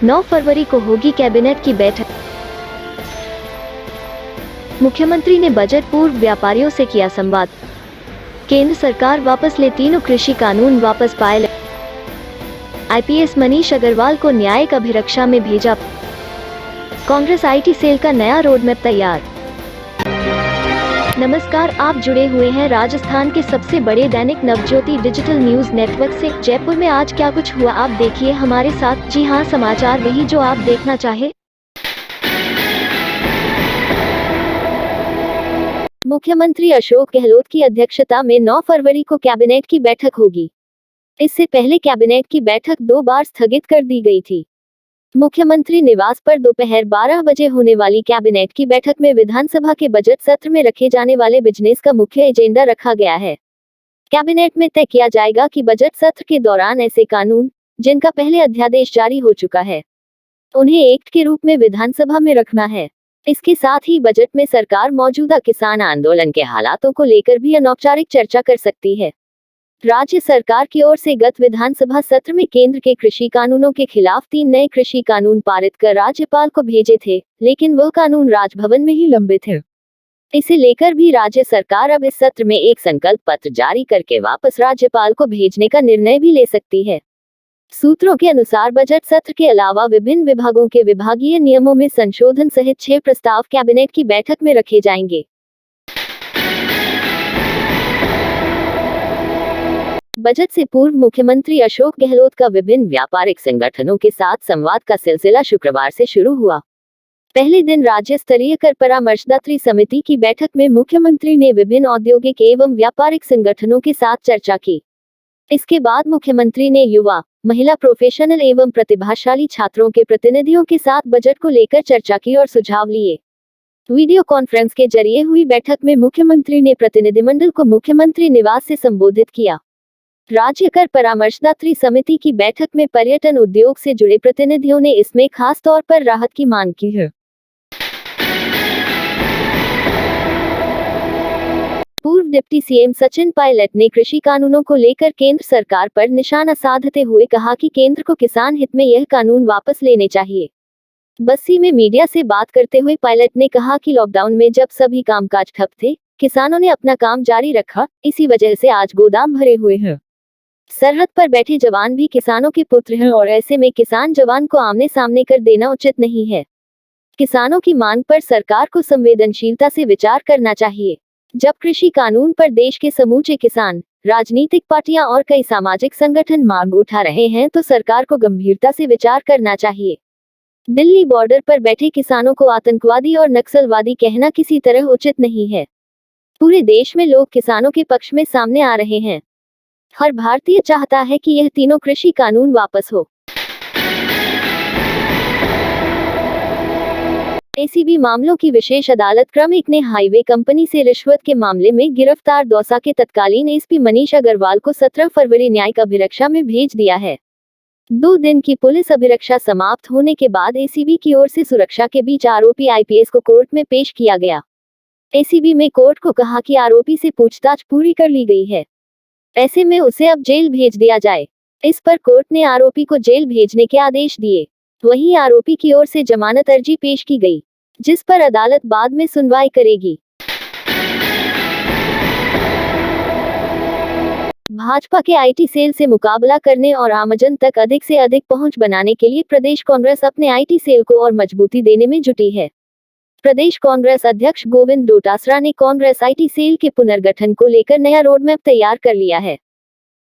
9 फरवरी को होगी कैबिनेट की बैठक। मुख्यमंत्री ने बजट पूर्व व्यापारियों से किया संवाद। केंद्र सरकार वापस ले तीनों कृषि कानून, वापस पाए आईपीएस मनीष अग्रवाल को न्यायिक अभिरक्षा में भेजा। कांग्रेस आईटी सेल का नया रोडमैप तैयार। नमस्कार, आप जुड़े हुए हैं राजस्थान के सबसे बड़े Dainik Navjyoti digital news network से। जयपुर में आज क्या कुछ हुआ, आप देखिए हमारे साथ। जी हां, समाचार वही जो आप देखना चाहे। मुख्यमंत्री अशोक गहलोत की अध्यक्षता में 9 फरवरी को कैबिनेट की बैठक होगी। इससे पहले कैबिनेट की बैठक 2 बार स्थगित कर दी गई थी। मुख्यमंत्री निवास पर दोपहर 12 बजे होने वाली कैबिनेट की बैठक में विधानसभा के बजट सत्र में रखे जाने वाले बिजनेस का मुख्य एजेंडा रखा गया है। कैबिनेट में तय किया जाएगा कि बजट सत्र के दौरान ऐसे कानून जिनका पहले अध्यादेश जारी हो चुका है, उन्हें एक्ट के रूप में विधानसभा में रखना है। इसके साथ ही बजट में सरकार मौजूदा किसान आंदोलन के हालातों को लेकर भी अनौपचारिक चर्चा कर सकती है। राज्य सरकार की ओर से गत विधानसभा सत्र में केंद्र के कृषि कानूनों के खिलाफ 3 नए कृषि कानून पारित कर राज्यपाल को भेजे थे, लेकिन वह कानून राजभवन में ही लंबित है। इसे लेकर भी राज्य सरकार अब इस सत्र में एक संकल्प पत्र जारी करके वापस राज्यपाल को भेजने का निर्णय भी ले सकती है। सूत्रों के अनुसार बजट सत्र के अलावा विभिन्न विभागों के विभागीय नियमों में संशोधन सहित 6 प्रस्ताव कैबिनेट की बैठक में रखे जाएंगे। बजट से पूर्व मुख्यमंत्री अशोक गहलोत का विभिन्न व्यापारिक संगठनों के साथ संवाद का सिलसिला शुक्रवार से शुरू हुआ। पहले दिन राज्य स्तरीय कर परामर्शदात्री समिति की बैठक में मुख्यमंत्री ने विभिन्न औद्योगिक एवं व्यापारिक संगठनों के साथ चर्चा की। इसके बाद मुख्यमंत्री ने युवा, महिला, प्रोफेशनल एवं प्रतिभाशाली छात्रों के प्रतिनिधियों के साथ बजट को लेकर चर्चा की और सुझाव लिए। वीडियो कॉन्फ्रेंस के जरिए हुई बैठक में मुख्यमंत्री ने प्रतिनिधिमंडल को मुख्यमंत्री निवास से संबोधित किया। राज्य कर परामर्शदात्री समिति की बैठक में पर्यटन उद्योग से जुड़े प्रतिनिधियों ने इसमें खास तौर पर राहत की मांग की है। पूर्व डिप्टी सीएम सचिन पायलट ने कृषि कानूनों को लेकर केंद्र सरकार पर निशाना साधते हुए कहा कि केंद्र को किसान हित में यह कानून वापस लेने चाहिए। बस्सी में मीडिया से बात करते हुए पायलट ने कहा कि लॉकडाउन में जब सभी कामकाज ठप थे, किसानों ने अपना काम जारी रखा, इसी वजह से आज गोदाम भरे हुए हैं। सरहद पर बैठे जवान भी किसानों के पुत्र हैं और ऐसे में किसान जवान को आमने सामने कर देना उचित नहीं है। किसानों की मांग पर सरकार को संवेदनशीलता से विचार करना चाहिए। जब कृषि कानून पर देश के समूचे किसान, राजनीतिक पार्टियां और कई सामाजिक संगठन मांग उठा रहे हैं तो सरकार को गंभीरता से विचार करना चाहिए। दिल्ली बॉर्डर पर बैठे किसानों को आतंकवादी और नक्सलवादी कहना किसी तरह उचित नहीं है। पूरे देश में लोग किसानों के पक्ष में सामने आ रहे हैं। हर भारतीय चाहता है कि यह तीनों कृषि कानून वापस हो। एसीबी मामलों की विशेष अदालत क्रम 1 ने हाईवे कंपनी से रिश्वत के मामले में गिरफ्तार दौसा के तत्कालीन एसपी मनीष अग्रवाल को 17 फरवरी न्यायिक अभिरक्षा में भेज दिया है। 2 दिन की पुलिस अभिरक्षा समाप्त होने के बाद एसीबी की ओर से सुरक्षा के बीच आरोपी आईपीएस को कोर्ट में पेश किया गया। एसीबी में कोर्ट को कहा कि आरोपी से पूछताछ पूरी कर ली गई है, ऐसे में उसे अब जेल भेज दिया जाए। इस पर कोर्ट ने आरोपी को जेल भेजने के आदेश दिए। वहीं आरोपी की ओर से जमानत अर्जी पेश की गई, जिस पर अदालत बाद में सुनवाई करेगी। भाजपा के आईटी सेल से मुकाबला करने और आमजन तक अधिक से अधिक पहुंच बनाने के लिए प्रदेश कांग्रेस अपने आईटी सेल को और मजबूती देने में जुटी है। प्रदेश कांग्रेस अध्यक्ष गोविंद डोटासरा ने कांग्रेस आईटी सेल के पुनर्गठन को लेकर नया रोडमैप तैयार कर लिया है।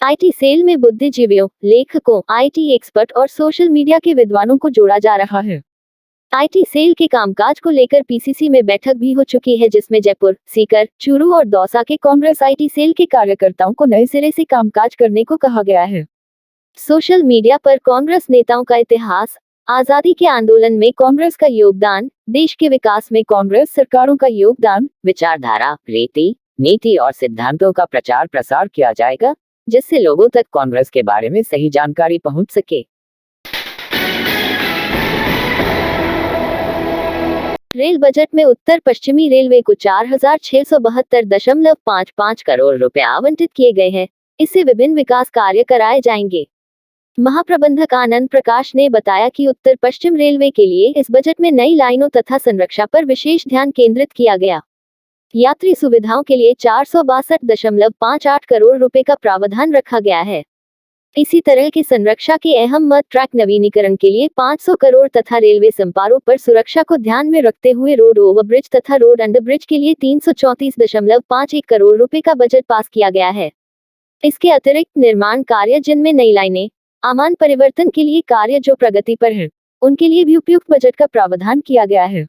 आईटी सेल में बुद्धिजीवियों, लेखकों, आईटी एक्सपर्ट और सोशल मीडिया के विद्वानों को जोड़ा जा रहा है। आईटी सेल के कामकाज को लेकर पीसीसी में बैठक भी हो चुकी है, जिसमें जयपुर, सीकर, चूरू और दौसा के कांग्रेस आईटी सेल के कार्यकर्ताओं को नए सिरे से कामकाज करने को कहा गया है। सोशल मीडिया पर कांग्रेस नेताओं का इतिहास, आजादी के आंदोलन में कांग्रेस का योगदान, देश के विकास में कांग्रेस सरकारों का योगदान, विचारधारा, रीति, नीति और सिद्धांतों का प्रचार प्रसार किया जाएगा, जिससे लोगों तक कांग्रेस के बारे में सही जानकारी पहुंच सके। रेल बजट में उत्तर पश्चिमी रेलवे को 4672.55 करोड़ रुपए आवंटित किए गए हैं। इससे विभिन्न विकास कार्य कराए जाएंगे। महाप्रबंधक आनंद प्रकाश ने बताया कि उत्तर पश्चिम रेलवे के लिए इस बजट में नई लाइनों तथा संरक्षा पर विशेष ध्यान केंद्रित किया गया। यात्री सुविधाओं के लिए 462.58 करोड़ रुपए का प्रावधान रखा गया है। इसी तरह के संरक्षा के अहम मद ट्रैक नवीनीकरण के लिए 500 करोड़ तथा रेलवे संपारों पर सुरक्षा को ध्यान में रखते हुए रोड ओवरब्रिज तथा रोड अंडरब्रिज के लिए 334.51 करोड़ रुपए का बजट पास किया गया है। इसके अतिरिक्त निर्माण कार्य जिनमें नई लाइनें, आमान परिवर्तन के लिए कार्य जो प्रगति पर हैं, उनके लिए भी उपयुक्त बजट का प्रावधान किया गया है।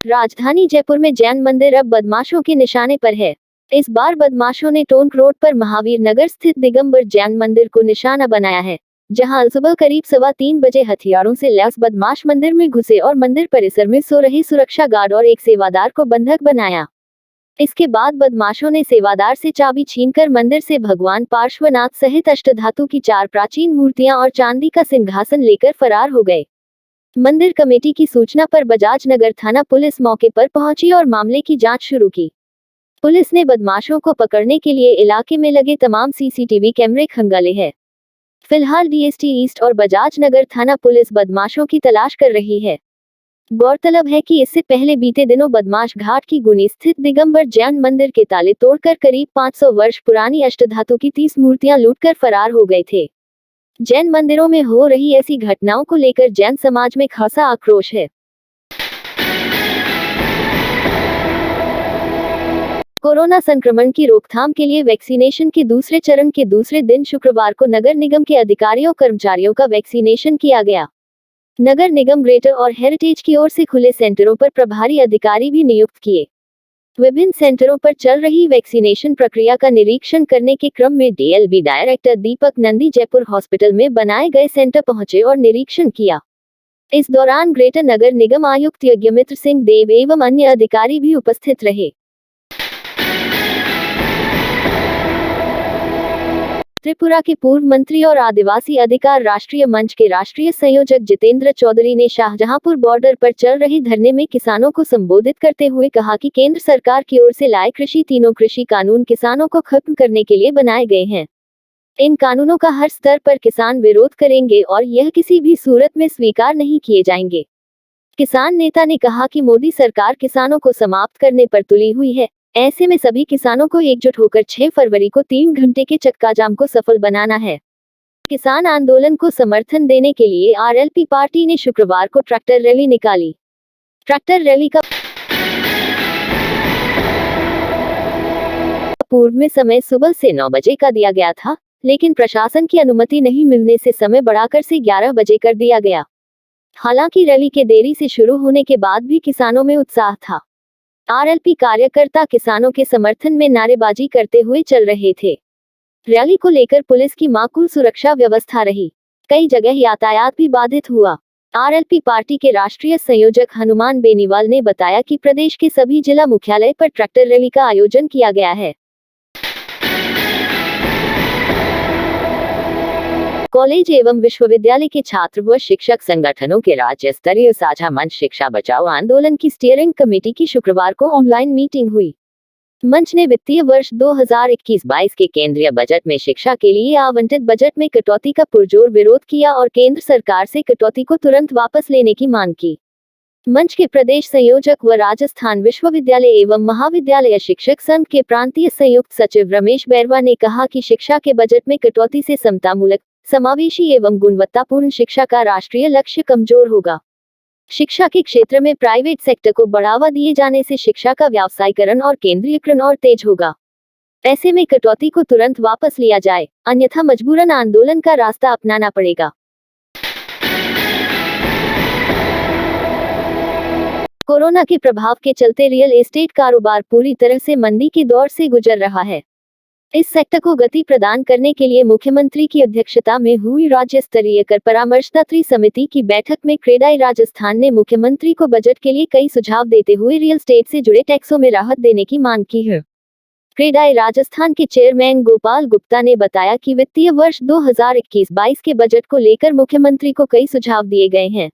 राजधानी जयपुर में जैन मंदिर अब बदमाशों के निशाने पर है। इस बार बदमाशों ने टोंक रोड पर महावीर नगर स्थित दिगंबर जैन मंदिर को निशाना बनाया है, जहां सुबह करीब 3:15 बजे हथियारों से लैस बदमाश मंदिर में घुसे और मंदिर परिसर में सो रहे सुरक्षा गार्ड और एक सेवादार को बंधक बनाया। इसके बाद बदमाशों ने सेवादार से चाबी छीनकर मंदिर से भगवान पार्श्वनाथ सहित अष्टधातु की 4 प्राचीन मूर्तियां और चांदी का सिंहासन लेकर फरार हो गए। मंदिर कमेटी की सूचना पर बजाज नगर थाना पुलिस मौके पर पहुंची और मामले की जांच शुरू की। पुलिस ने बदमाशों को पकड़ने के लिए इलाके में लगे तमाम सीसीटीवी कैमरे खंगाले हैं। फिलहाल डीएसटी ईस्ट और बजाज नगर थाना पुलिस बदमाशों की तलाश कर रही है। गौरतलब है कि इससे पहले बीते दिनों बदमाश घाट की गुनी स्थित दिगंबर जैन मंदिर के ताले तोड़कर करीब 500 वर्ष पुरानी अष्टधातु की 30 मूर्तियां लूटकर फरार हो गए थे। जैन मंदिरों में हो रही ऐसी घटनाओं को लेकर जैन समाज में खासा आक्रोश है। कोरोना संक्रमण की रोकथाम के लिए वैक्सीनेशन के दूसरे चरण के दूसरे दिन शुक्रवार को नगर निगम के अधिकारियों कर्मचारियों का वैक्सीनेशन किया गया। नगर निगम ग्रेटर और हेरिटेज की ओर से खुले सेंटरों पर प्रभारी अधिकारी भी नियुक्त किए। विभिन्न सेंटरों पर चल रही वैक्सीनेशन प्रक्रिया का निरीक्षण करने के क्रम में डीएलबी डायरेक्टर दीपक नंदी जयपुर हॉस्पिटल में बनाए गए सेंटर पहुंचे और निरीक्षण किया। इस दौरान ग्रेटर नगर निगम आयुक्त यज्ञमित्र सिंह देव एवं अन्य अधिकारी भी उपस्थित रहे। त्रिपुरा के पूर्व मंत्री और आदिवासी अधिकार राष्ट्रीय मंच के राष्ट्रीय संयोजक जितेंद्र चौधरी ने शाहजहांपुर बॉर्डर पर चल रही धरने में किसानों को संबोधित करते हुए कहा कि केंद्र सरकार की ओर से लाए तीनों कृषि कानून किसानों को खत्म करने के लिए बनाए गए हैं। इन कानूनों का हर स्तर पर किसान विरोध करेंगे और यह किसी भी सूरत में स्वीकार नहीं किए जाएंगे। किसान नेता ने कहा कि मोदी सरकार किसानों को समाप्त करने पर तुली हुई है। ऐसे में सभी किसानों को एकजुट होकर 6 फरवरी को 3 घंटे के चक्का जाम को सफल बनाना है। किसान आंदोलन को समर्थन देने के लिए आरएलपी पार्टी ने शुक्रवार को ट्रैक्टर रैली निकाली। ट्रैक्टर रैली का पूर्व में समय सुबह से 9 बजे का दिया गया था, लेकिन प्रशासन की अनुमति नहीं मिलने से समय बढ़ाकर से 11 बजे कर दिया गया। हालांकि रैली के देरी से शुरू होने के बाद भी किसानों में उत्साह था। आरएलपी कार्यकर्ता किसानों के समर्थन में नारेबाजी करते हुए चल रहे थे। रैली को लेकर पुलिस की माकूल सुरक्षा व्यवस्था रही। कई जगह यातायात भी बाधित हुआ। आरएलपी पार्टी के राष्ट्रीय संयोजक हनुमान बेनीवाल ने बताया कि प्रदेश के सभी जिला मुख्यालय पर ट्रैक्टर रैली का आयोजन किया गया है। कॉलेज एवं विश्वविद्यालय के छात्र व शिक्षक संगठनों के राज्य स्तरीय साझा मंच शिक्षा बचाओ आंदोलन की स्टीयरिंग कमेटी की शुक्रवार को ऑनलाइन मीटिंग हुई। मंच ने वित्तीय वर्ष 2021-22 के केंद्रीय बजट में शिक्षा के लिए आवंटित बजट में कटौती का पुरजोर विरोध किया और केंद्र सरकार से कटौती को तुरंत वापस लेने की मांग की। मंच के प्रदेश संयोजक व राजस्थान विश्वविद्यालय एवं महाविद्यालय शिक्षक संघ के प्रांतीय संयुक्त सचिव रमेश बैरवा ने कहा कि शिक्षा के बजट में कटौती से समतामूलक, समावेशी एवं गुणवत्तापूर्ण शिक्षा का राष्ट्रीय लक्ष्य कमजोर होगा। शिक्षा के क्षेत्र में प्राइवेट सेक्टर को बढ़ावा दिए जाने से शिक्षा का व्यावसायीकरण और केंद्रीयकरण और तेज होगा। ऐसे में कटौती को तुरंत वापस लिया जाए, अन्यथा मजबूरन आंदोलन का रास्ता अपनाना पड़ेगा। कोरोना के प्रभाव के चलते रियल एस्टेट कारोबार पूरी तरह से मंदी के दौर से गुजर रहा है। इस सेक्टर को गति प्रदान करने के लिए मुख्यमंत्री की अध्यक्षता में हुई राज्य स्तरीय कर परामर्शदाता त्रिसमिति की बैठक में क्रेडाई राजस्थान ने मुख्यमंत्री को बजट के लिए कई सुझाव देते हुए रियल एस्टेट से जुड़े टैक्सों में राहत देने की मांग की है। क्रेडाई राजस्थान के चेयरमैन गोपाल गुप्ता ने बताया कि वित्तीय वर्ष 2021-22 के बजट को लेकर मुख्यमंत्री को कई सुझाव दिए गए हैं।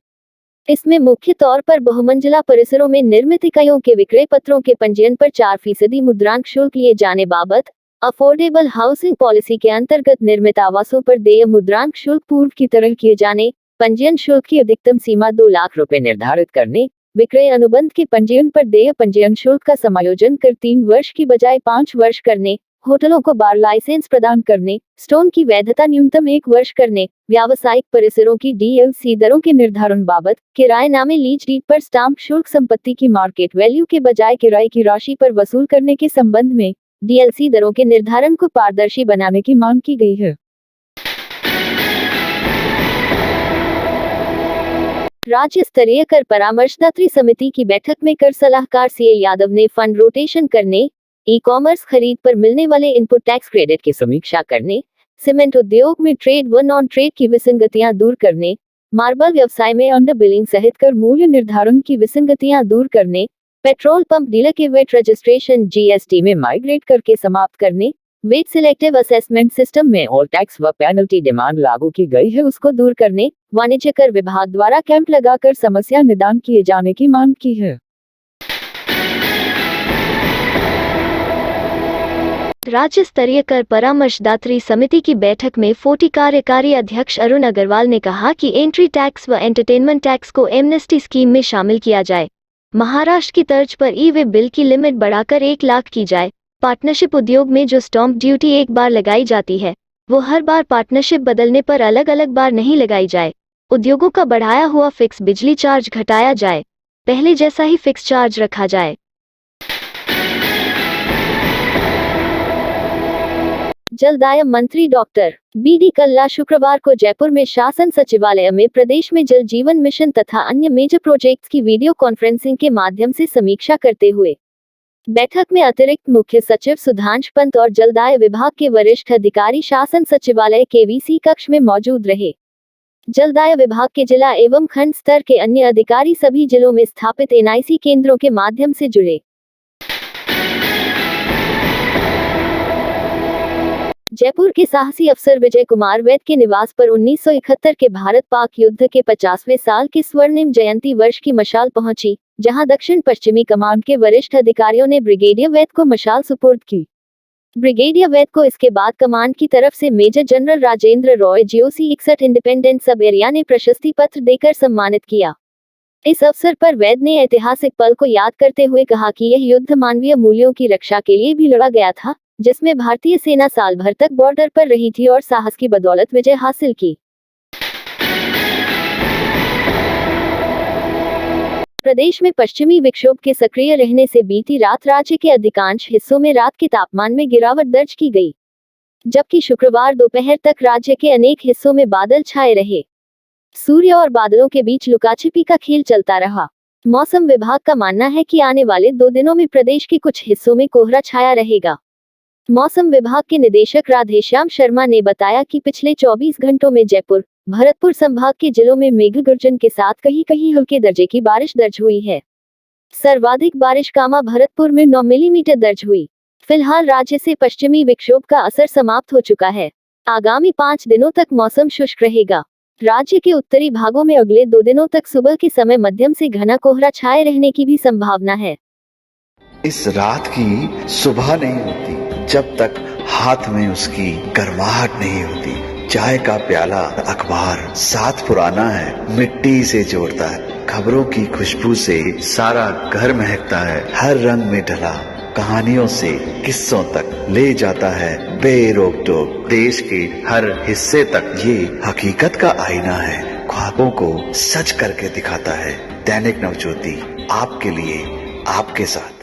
इसमें मुख्य तौर पर बहुमंजिला परिसरों में निर्मित इकाइयों के विक्रय पत्रों के पंजीयन पर 4% मुद्रांक शुल्क लिए जाने बाबत, अफोर्डेबल हाउसिंग पॉलिसी के अंतर्गत निर्मित आवासों पर देय मुद्रांक शुल्क पूर्व की तरह किए जाने, पंजीयन शुल्क की अधिकतम सीमा 2 लाख रुपए निर्धारित करने, विक्रय अनुबंध के पंजीयन पर देय पंजीयन शुल्क का समायोजन कर 3 वर्ष की बजाय 5 वर्ष करने, होटलों को बार लाइसेंस प्रदान करने, स्टोन की वैधता न्यूनतम 1 वर्ष करने, व्यावसायिक परिसरों की डीएलसी दरों के निर्धारण बाबत, किराएनामे लीज डीड पर स्टाम्प शुल्क, संपत्ति की मार्केट वैल्यू के बजाय किराए की राशि पर वसूल करने के संबंध में डीएलसी दरों के निर्धारण को पारदर्शी बनाने की मांग की गई है। राज्य स्तरीय कर परामर्शदात्री समिति की बैठक में कर सलाहकार सीए यादव ने फंड रोटेशन करने, ई कॉमर्स खरीद पर मिलने वाले इनपुट टैक्स क्रेडिट की समीक्षा करने, सीमेंट उद्योग में ट्रेड व नॉन ट्रेड की विसंगतियां दूर करने, मार्बल व्यवसाय में अंडर बिलिंग सहित कर मूल्य निर्धारण की विसंगतियां दूर करने, पेट्रोल पंप डीलर के वेट रजिस्ट्रेशन जीएसटी में माइग्रेट करके समाप्त करने, वेट सिलेक्टिव असेसमेंट सिस्टम में ऑल टैक्स व पेनल्टी डिमांड लागू की गई है उसको दूर करने, वाणिज्य कर विभाग द्वारा कैंप लगाकर समस्या निदान किए जाने की मांग की है। राज्य स्तरीय कर परामर्शदात्री समिति की बैठक में फोर्टी कार्यकारी अध्यक्ष अरुण अग्रवाल ने कहा कि एंट्री टैक्स व एंटरटेनमेंट टैक्स को एमनेस्टी स्कीम में शामिल किया जाए। महाराष्ट्र की तर्ज पर ई वे बिल की लिमिट बढ़ाकर 1 लाख की जाए। पार्टनरशिप उद्योग में जो स्टॉम्प ड्यूटी एक बार लगाई जाती है वो हर बार पार्टनरशिप बदलने पर अलग अलग बार नहीं लगाई जाए। उद्योगों का बढ़ाया हुआ फिक्स बिजली चार्ज घटाया जाए, पहले जैसा ही फिक्स चार्ज रखा जाए। जलदाय मंत्री डॉक्टर बी.डी. कल्ला शुक्रवार को जयपुर में शासन सचिवालय में प्रदेश में जल जीवन मिशन तथा अन्य मेजर प्रोजेक्ट्स की वीडियो कॉन्फ्रेंसिंग के माध्यम से समीक्षा करते हुए बैठक में अतिरिक्त मुख्य सचिव सुधांश पंत और जलदाय विभाग के वरिष्ठ अधिकारी शासन सचिवालय के वीसी कक्ष में मौजूद रहे। जलदाय विभाग के जिला एवं खंड स्तर के अन्य अधिकारी सभी जिलों में स्थापित एनआईसी केंद्रों के माध्यम से जुड़े। जयपुर के साहसी अफसर विजय कुमार वैद के निवास पर 1971 के भारत पाक युद्ध के 50वें साल की स्वर्णिम जयंती वर्ष की मशाल पहुंची, जहां दक्षिण पश्चिमी कमान के वरिष्ठ अधिकारियों ने ब्रिगेडियर वैद को मशाल सुपुर्द की। ब्रिगेडियर वैद को इसके बाद कमान की तरफ से major general Rajendra Roy GOC 61 independent sub area ने प्रशस्ति पत्र देकर सम्मानित किया। इस अवसर पर वैद ने ऐतिहासिक पल को याद करते हुए कहा कि यह युद्ध मानवीय मूल्यों की रक्षा के लिए भी लड़ा गया था, जिसमें भारतीय सेना साल भर तक बॉर्डर पर रही थी और साहस की बदौलत विजय हासिल की। प्रदेश में पश्चिमी विक्षोभ के सक्रिय रहने से बीती रात राज्य के अधिकांश हिस्सों में रात के तापमान में गिरावट दर्ज की गई, जबकि शुक्रवार दोपहर तक राज्य के अनेक हिस्सों में बादल छाए रहे। सूर्य और बादलों के बीच लुकाछिपी का खेल चलता रहा। मौसम विभाग का मानना है कि आने वाले 2 दिनों में प्रदेश के कुछ हिस्सों में कोहरा छाया रहेगा। मौसम विभाग के निदेशक राधेश्याम शर्मा ने बताया कि पिछले 24 घंटों में जयपुर, भरतपुर संभाग के जिलों में मेघ गर्जन के साथ कहीं-कहीं हल्के दर्जे की बारिश दर्ज हुई है। सर्वाधिक बारिश कामा भरतपुर में 9 मिलीमीटर दर्ज हुई। फिलहाल राज्य से पश्चिमी विक्षोभ का असर समाप्त हो चुका है। आगामी 5 दिनों तक मौसम शुष्क रहेगा। राज्य के उत्तरी भागों में अगले 2 दिनों तक सुबह के समय मध्यम से घना कोहरा छाए रहने की भी संभावना है। इस रात की सुबह नहीं होती जब तक हाथ में उसकी गर्माहट नहीं होती। चाय का प्याला, अखबार साथ पुराना है, मिट्टी से जोड़ता है। खबरों की खुशबू से सारा घर महकता है। हर रंग में ढला कहानियों से किस्सों तक ले जाता है बेरोक टोक। देश के हर हिस्से तक ये हकीकत का आईना है। ख्वाबों को सच करके दिखाता है। दैनिक नवज्योति, आपके लिए, आपके साथ।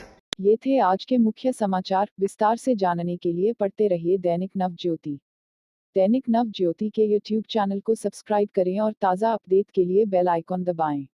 ये थे आज के मुख्य समाचार। विस्तार से जानने के लिए पढ़ते रहिए दैनिक नवज्योति। दैनिक नवज्योति के YouTube चैनल को सब्सक्राइब करें और ताज़ा अपडेट के लिए बेल आइकॉन दबाएं।